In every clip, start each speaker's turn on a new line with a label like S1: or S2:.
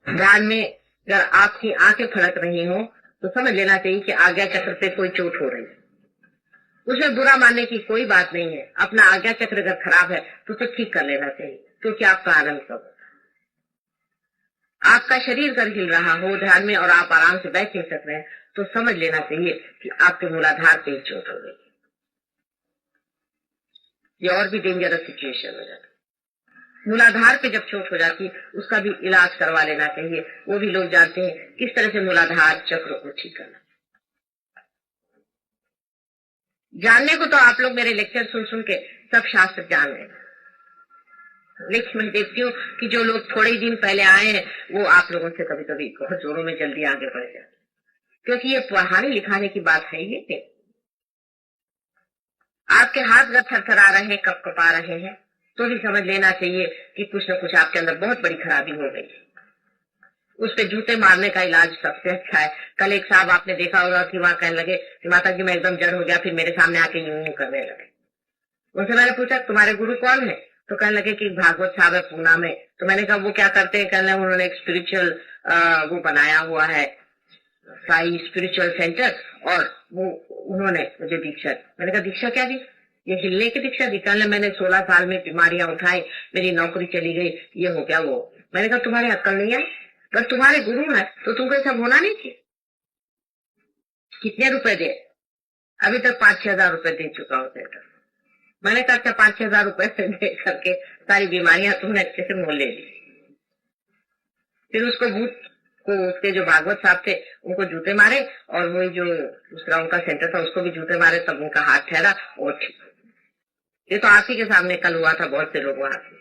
S1: ध्यान में अगर आपकी आंखें फड़क रही हो तो समझ लेना चाहिए कि आज्ञा चक्र पे कोई चोट हो रही है। उसमें बुरा मानने की कोई बात नहीं है। अपना आज्ञा चक्र अगर खराब है तो उसे ठीक कर लेना चाहिए, क्योंकि आपका आनंद सब आपका शरीर कर हिल रहा हो ध्यान में और आप आराम से बैठ नहीं सक रहे हैं तो समझ लेना चाहिए कि आपके मूलाधार पे चोट हो गई। ये और भी डेंजरस सिचुएशन हो जाती। मूलाधार पे जब चोट हो जाती उसका भी इलाज करवा लेना चाहिए। वो भी लोग जानते हैं किस तरह से मूलाधार चक्र को ठीक करना। जानने को तो आप लोग मेरे लेक्चर सुन सुन के सब शास्त्र जान रहे हैं, लेकिन मैं देखती हूँ कि जो लोग थोड़े ही दिन पहले आए हैं वो आप लोगों से कभी कभी बहुत जोरों में जल्दी आगे बढ़ जाते, क्योंकि ये पढ़ाने लिखाने की बात है। ये आपके हाथ अगर थरथरा रहे हैं, कप कपा रहे हैं, तो भी समझ लेना चाहिए कि कुछ न कुछ आपके अंदर बहुत बड़ी खराबी हो गई। उस पे जूते मारने का इलाज सबसे अच्छा है। कल एक साहब आपने देखा होगा कि वहां कहने लगे कि माता जी मैं एकदम जड़ हो गया, फिर मेरे सामने आके यूं करने लगे। उनसे मैंने पूछा तुम्हारे गुरु कौन है, तो कहने लगे कि भागवत साहब है पूना में। तो मैंने कहा वो क्या करते हैं, कहने लगे उन्होंने एक स्पिरिचुअल वो बनाया हुआ है, साई स्पिरिचुअल सेंटर, और वो उन्होंने मुझे दीक्षा। मैंने कहा दीक्षा क्या दी, ये हिलने की दीक्षा दी। कहने मैंने 16 साल में बीमारियां उठाई, मेरी नौकरी चली गई, ये हो गया वो। मैंने कहा तुम्हारे अक्ल नहीं है, अगर तुम्हारे गुरु है तो तुमको ये सब होना नहीं चाहिए। कितने रुपए दे, अभी तक 5-6 हजार रुपए दे चुका हूँ सेंटर। मैंने कहा अच्छा 5-6 हजार रुपए दे करके सारी बीमारियां तुमने अच्छे से मोल ले ली। फिर उसको भूत को, उसके जो भागवत साहब थे उनको जूते मारे, और वही जो दूसरा उनका सेंटर था उसको भी जूते मारे, तब उनका हाथ ठहरा और ठीक। ये तो आप ही के सामने कल हुआ था, बहुत से लोग वहां थे।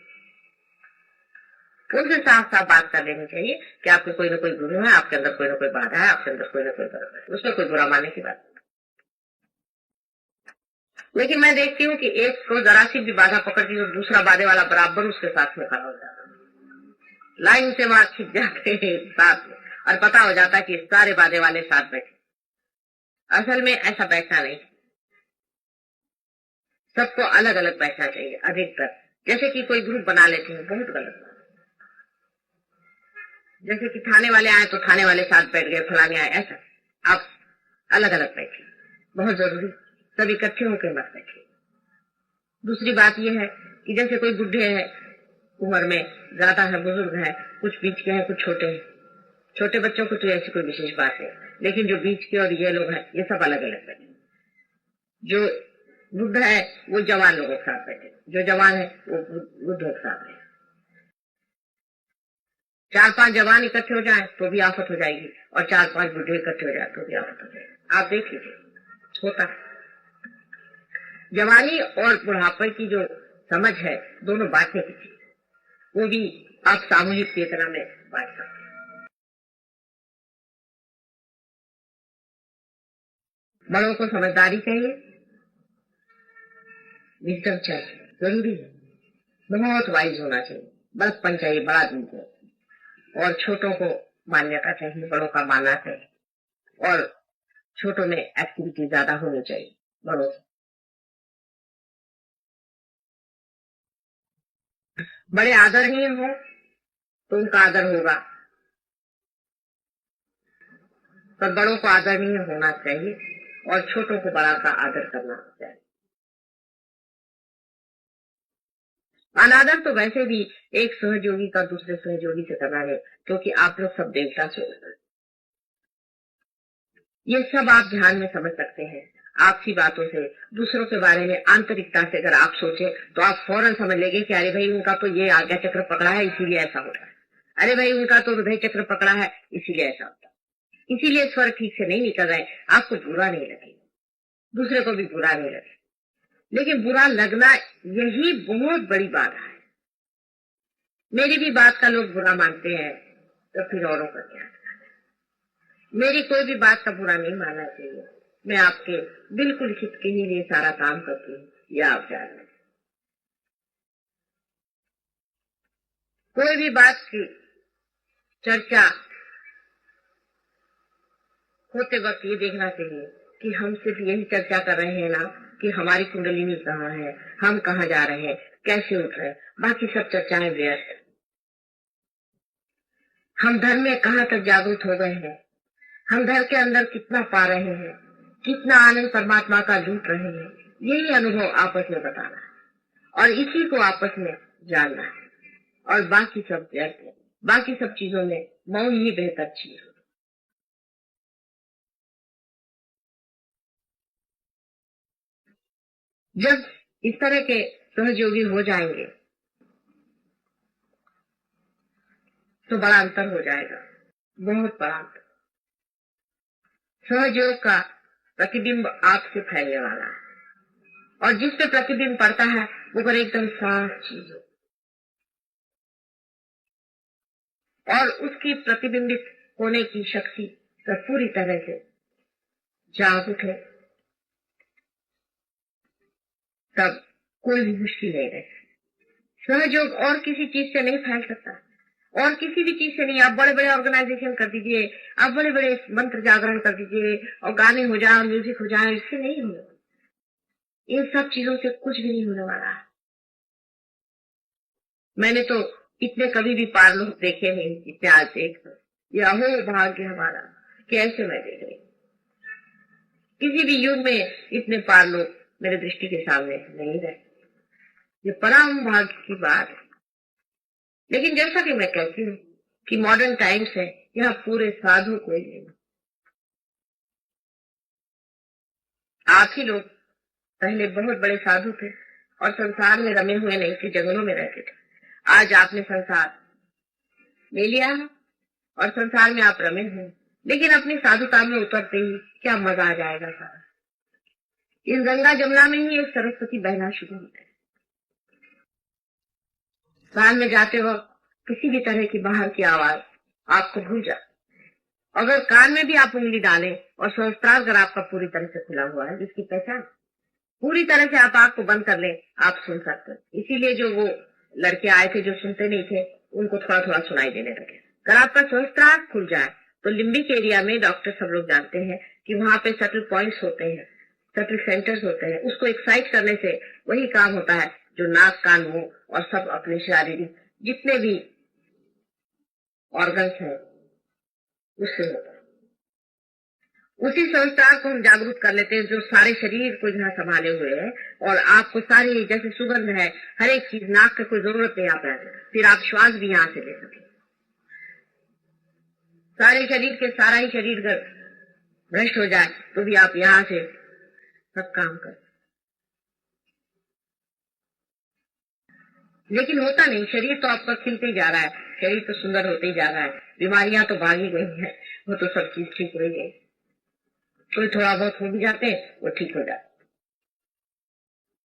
S1: उनसे साफ साफ बात कर लेनी चाहिए कि आपके कोई ना कोई गुरु है, आपके अंदर कोई ना कोई बाधा है, आपके अंदर कोई ना कोई बाधा है, उसमें कोई बुरा मानने की बात। लेकिन मैं देखती हूँ कि एक को जरा सी भी बाधा पकड़ती तो दूसरा बाधे वाला बराबर उसके साथ में खड़ा हो जाता, लाइन से वहां खिंच जाते हैं साथ में, और पता हो जाता है कि सारे बाधे वाले साथ बैठे। असल में ऐसा बैठना नहीं, सबको अलग अलग बैठना चाहिए अधिकतर। जैसे कि कोई ग्रुप बना लेते हैं, बहुत गलत। जैसे कि थाने वाले आए तो थाने वाले साथ बैठ गए, फलाने आए, ऐसा आप अलग अलग बैठिए, बहुत जरूरी। सब इकट्ठे होकर मत बैठिए। दूसरी बात यह है कि जैसे कोई बुढ़े हैं, उम्र में ज्यादा है, बुजुर्ग है, कुछ बीच के हैं, कुछ छोटे हैं। छोटे बच्चों को तो ऐसी कोई विशेष बात है, लेकिन जो बीच के और ये लोग हैं ये सब अलग अलग बैठे। जो बुढ़ा है वो जवान लोगों के साथ बैठे, जो जवान है वो बुढ़ों के साथ बैठे। 4-5 जवान इकट्ठे हो जाए तो भी आफत हो जाएगी, और 4-5 बुढ़े इकट्ठे हो जाए तो भी आफत हो जाएगी। आप देख लीजिए, होता जवानी और बुढ़ापे की जो समझ है दोनों बांटने की चीज, वो भी आप सामूहिक चेतना में बांट सकते हैं। बड़ों को समझदारी चाहिए, विजडम चाहिए, जरूरी है, बहुत वाइज होना चाहिए, बड़प्पन चाहिए, बड़ा दिन चाहिए, और छोटों को मान्यता चाहिए, बड़ों का मानना चाहिए, और छोटों में एक्टिविटी ज्यादा होनी चाहिए बड़ों से। बड़े आदरणीय हो तो उनका आदर होगा, पर बड़ों को आदरणीय होना चाहिए और छोटों को बड़ा का आदर करना चाहिए। अनादर तो वैसे भी एक सहयोगी का दूसरे सहयोगी से करना है, क्योंकि आप लोग सब देवता से होते। ये सब आप ध्यान में समझ सकते हैं। आपकी बातों से, दूसरों के बारे में आंतरिकता से अगर आप सोचे तो आप फौरन समझ लेंगे कि अरे भाई उनका तो ये आज्ञा चक्र पकड़ा है इसीलिए ऐसा हो रहा है, अरे भाई उनका तो हृदय चक्र पकड़ा है इसीलिए ऐसा होता है, इसीलिए स्वर ठीक से नहीं निकल रहे। आपको बुरा नहीं लगेगा, दूसरे को भी बुरा नहीं लगेगा, लेकिन बुरा लगना यही बहुत बड़ी बात है। मेरी भी बात का लोग बुरा मानते हैं तो फिर औरों का क्या। मेरी कोई भी बात का बुरा नहीं मानना चाहिए। मैं आपके बिल्कुल हित के ही लिए सारा काम करती हूँ, ये आप जान लें। कोई भी बात की चर्चा होते वक्त ये देखना चाहिए कि हम सिर्फ यही चर्चा कर रहे हैं ना, कि हमारी कुंडलिनी कहाँ है, हम कहाँ जा रहे हैं, कैसे उठ रहे हैं, बाकी सब चर्चाएं व्यर्थ। हम धर्म में कहाँ तक जागरूक हो गए हैं, हम धर्म के अंदर कितना पा रहे हैं, कितना आनंद परमात्मा का लूट रहे हैं, यही अनुभव आपस में बताना है और इसी को आपस में जानना है। और बाकी सब व्यर्थ है, बाकी सब चीजों में मौन ही बेहतर चीज है। जब इस तरह के सहयोगी हो जाएंगे तो बड़ा अंतर हो जाएगा, बहुत बड़ा अंतर। सहयोग का प्रतिबिंब आपसे फैलने वाला है और जिस पे प्रतिबिंब पड़ता है वो पर एकदम साफ चीज हो और उसकी प्रतिबिंबित होने की शक्ति तो पूरी तरह से जागरूक है, तब कोई भी मुश्किल नहीं रहती। सहयोग और किसी चीज से नहीं फैल सकता और किसी भी चीज से नहीं। आप बड़े बड़े ऑर्गेनाइजेशन कर दीजिए, आप बड़े बड़े मंत्र जागरण कर दीजिए और गाने हो जाए, म्यूजिक हो जाए, इससे नहीं होने वाला। इन सब चीजों से कुछ भी नहीं होने वाला है। मैंने तो इतने कभी भी पार लोग देखे नहीं जितने आज देख ये अहो भाग्य हमारा कैसे मैं देख रही। किसी भी युग में इतने पार लोग मेरे दृष्टि के सामने नहीं रहे, ये परम भाग्य की बात है। लेकिन जैसा कि मैं कहती हूँ कि मॉडर्न टाइम्स है, यहाँ पूरे साधु कोई नहीं। आप ही लोग पहले बहुत बड़े साधु थे और संसार में रमे हुए नहीं थे, जंगलों में रहते थे। आज आपने संसार ले लिया है और संसार में आप रमे हुए, लेकिन अपनी साधुता में उतरते ही क्या मजा आ जाएगा सारा। इस गंगा जमुना में ही एक सरस्वती बहना शुरू होता है। कान में जाते वक्त किसी भी तरह की बाहर की आवाज आपको भूल जाए। अगर कान में भी आप उंगली डालें और सहस्त्रार अगर आपका पूरी तरह से खुला हुआ है, जिसकी पहचान पूरी तरह से आप आंख को बंद कर लें, आप सुन सकते हैं। इसीलिए जो वो लड़के आए थे जो सुनते नहीं थे, उनको थोड़ा थोड़ा सुनाई देने लगे। अगर आपका सहस्त्रार खुल जाए तो लिम्बिक एरिया में डॉक्टर सब लोग जानते हैं कि वहां पे सटल पॉइंट्स होते हैं, सटल सेंटर्स होते हैं। उसको एक्साइट करने से वही काम होता है जो नाक कान मुंह और सब अपने शारीरिक जितने भी ऑर्गन्स हैं उससे होता है। उसी संस्कार को हम जागरूक कर लेते हैं जो सारे शरीर को यहाँ संभाले हुए है और आपको सारी जैसे सुगंध है, हर एक चीज, नाक की कोई जरूरत नहीं आता है, फिर आप श्वास भी यहाँ से ले सके। सारे शरीर के सारा ही शरीर अगर भ्रष्ट हो जाए तो भी आप यहाँ से सब काम कर। लेकिन होता नहीं, शरीर तो आपका खिलते ही जा रहा है, शरीर तो सुंदर होते ही जा रहा है, बीमारियां तो भागी गई है, वो तो सब चीज ठीक हो गई। कोई थोड़ा बहुत हो भी जाते वो ठीक हो जाते।